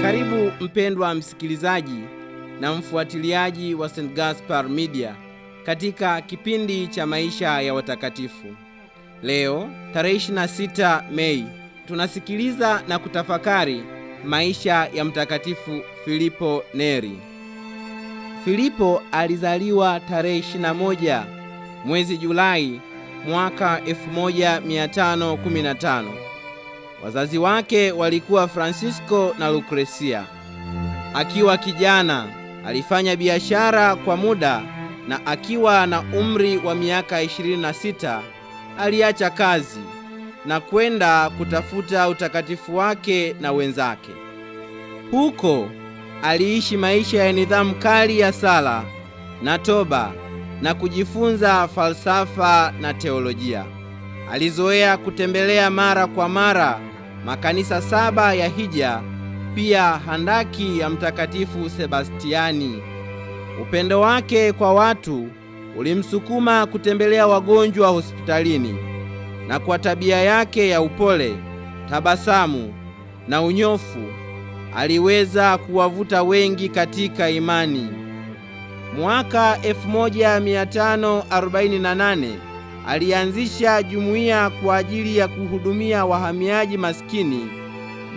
Karibu mpendwa msikilizaji na mfuatiliaji wa St. Gaspar Media katika kipindi cha maisha ya watakatifu. Leo tarehe 26 Mei tunasikiliza na kutafakari maisha ya Mtakatifu Filipo Neri. Filipo alizaliwa tarehe 21 mwezi Julai mwaka 1515. Wazazi wake walikuwa Francisco na Lucrecia. Akiwa kijana alifanya biashara kwa muda, na akiwa na umri wa miaka 26 aliacha kazi na kwenda kutafuta utakatifu wake na wenzake. Huko aliishi maisha ya nidhamu kali ya sala na toba na kujifunza falsafa na teolojia. Alizoea kutembelea mara kwa mara makanisa 7 ya hija, pia handaki ya Mtakatifu Sebastiani. Upendo wake kwa watu ulimsukuma kutembelea wagonjwa hospitalini, na kwa tabia yake ya upole, tabasamu na unyofu aliweza kuwavuta wengi katika imani. Mwaka 1548 alianzisha jumuiya kwa ajili ya kuhudumia wahamiaji maskini,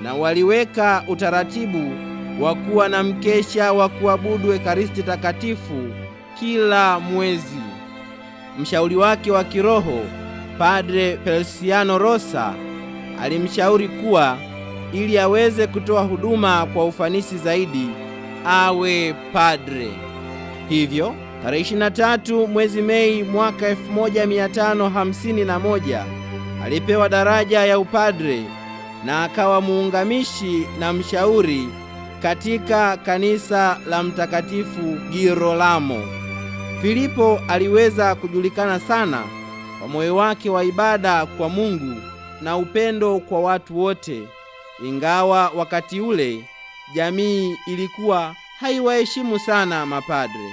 na waliweka utaratibu wa kuwa na mkesha wa kuabudu Ekaristi Takatifu kila mwezi. Mshauri wake wa kiroho Padre Feliciano Rosa alimshauri kuwa ili aweze kutoa huduma kwa ufanisi zaidi awe padre. Hivyo tarehe 23 mwezi Mei mwaka 1551 alipewa daraja ya upadre na akawa muungamishi na mshauri katika kanisa la Mtakatifu Girolamo. Filipo aliweza kujulikana sana kwa moyo wake wa ibada kwa Mungu na upendo kwa watu wote, ingawa wakati ule jamii ilikuwa haiwaheshimu sana mapadre.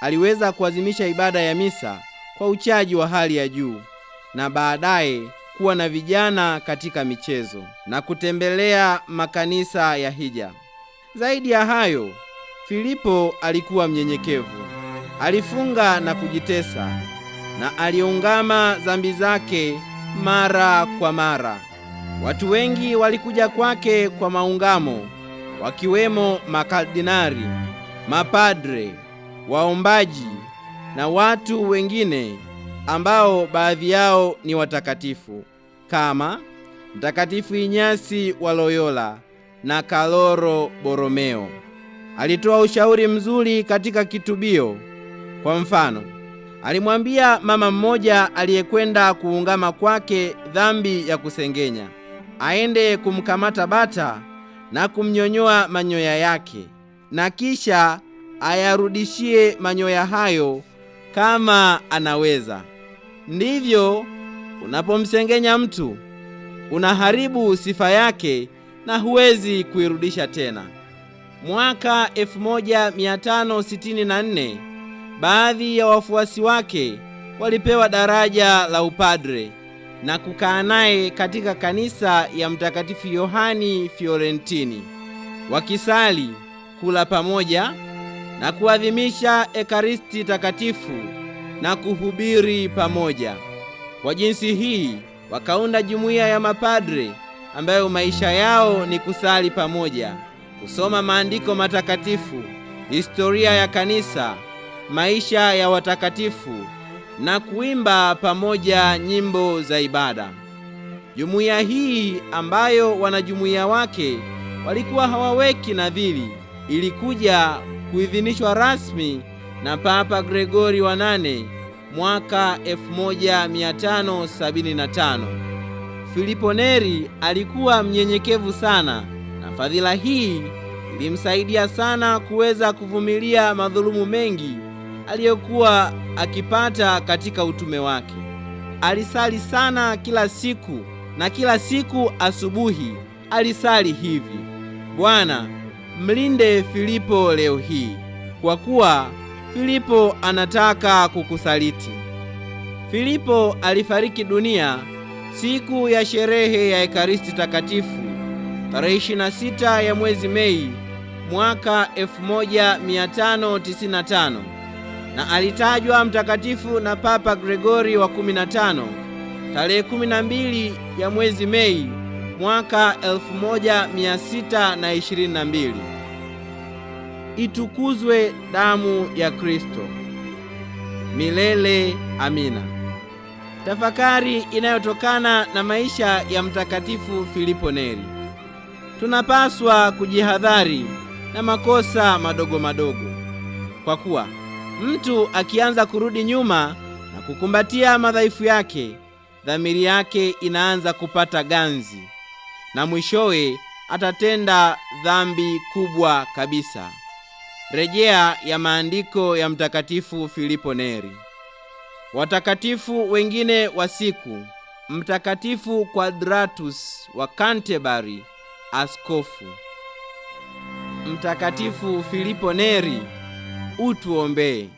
Aliweza kuadhimisha ibada ya misa kwa uchaji wa hali ya juu, na baadaye kuwa na vijana katika michezo na kutembelea makanisa ya hija. Zaidi ya hayo, Filipo alikuwa mnyenyekevu. Alifunga na kujitesa, na aliungama dhambi zake mara kwa mara. Watu wengi walikuja kwake kwa maungamo, wakiwemo makardinali, mapadre, waombaji na watu wengine ambao baadhi yao ni watakatifu kama Mtakatifu Inyasi wa Loyola na Kaloro Boromeo. Alitoa ushauri mzuri katika kitubio. Kwa mfano, alimwambia mama mmoja aliyekwenda kuungama kwake dhambi ya kusengenya aende kumkamata bata na kumnyonyoa manyoya yake, na kisha ayarudishie manyoya hayo kama anaweza. Ndivyo unapomsengenya mtu, unaharibu sifa yake na huwezi kuirudisha tena. Mwaka 1564 baadhi ya wafuasi wake walipewa daraja la upadre na kukaa naye katika kanisa ya Mtakatifu Yohani Fiorentini, wakisali, kula pamoja na kuadhimisha Ekaristi Takatifu na kuhubiri pamoja. Kwa jinsi hii wakaunda jumuiya ya mapadre ambayo maisha yao ni kusali pamoja, kusoma maandiko matakatifu, historia ya kanisa, maisha ya watakatifu na kuimba pamoja nyimbo za ibada. Jumuiya hii ambayo wanajumuiya wake walikuwa hawaweki nadhiri ilikuja kuidhinishwa rasmi na Papa Gregori wa 8 mwaka 1575. Filipo Neri alikuwa mnyenyekevu sana, na fadhila hii ilimsaidia sana kuweza kuvumilia madhulumu mengi aliyokuwa akipata katika utume wake. Alisali sana kila siku, na kila siku asubuhi alisali hivi: Bwana, mlinde Filipo leo hii, kwa kuwa Filipo anataka kukusaliti. Filipo alifariki dunia siku ya sherehe ya Ekaristi Takatifu tarehe 26 ya mwezi Mei mwaka 1595, na alitajwa mtakatifu na Papa Gregori wa 15 tarehe 12 ya mwezi Mei mwaka 1622. Itukuzwe damu ya Kristo! Milele amina. Tafakari inayotokana na maisha ya Mtakatifu Filipo Neri. Tunapaswa kujihadhari na makosa madogo madogo, kwa kuwa mtu akianza kurudi nyuma na kukumbatia madhaifu yake, dhamiri yake inaanza kupata ganzi na mwishowe atatenda dhambi kubwa kabisa. Rejea ya maandiko ya Mtakatifu Filipo Neri. Watakatifu wengine wa siku: Mtakatifu Quadratus wa Canterbury, askofu; Mtakatifu Filipo Neri, utuombee.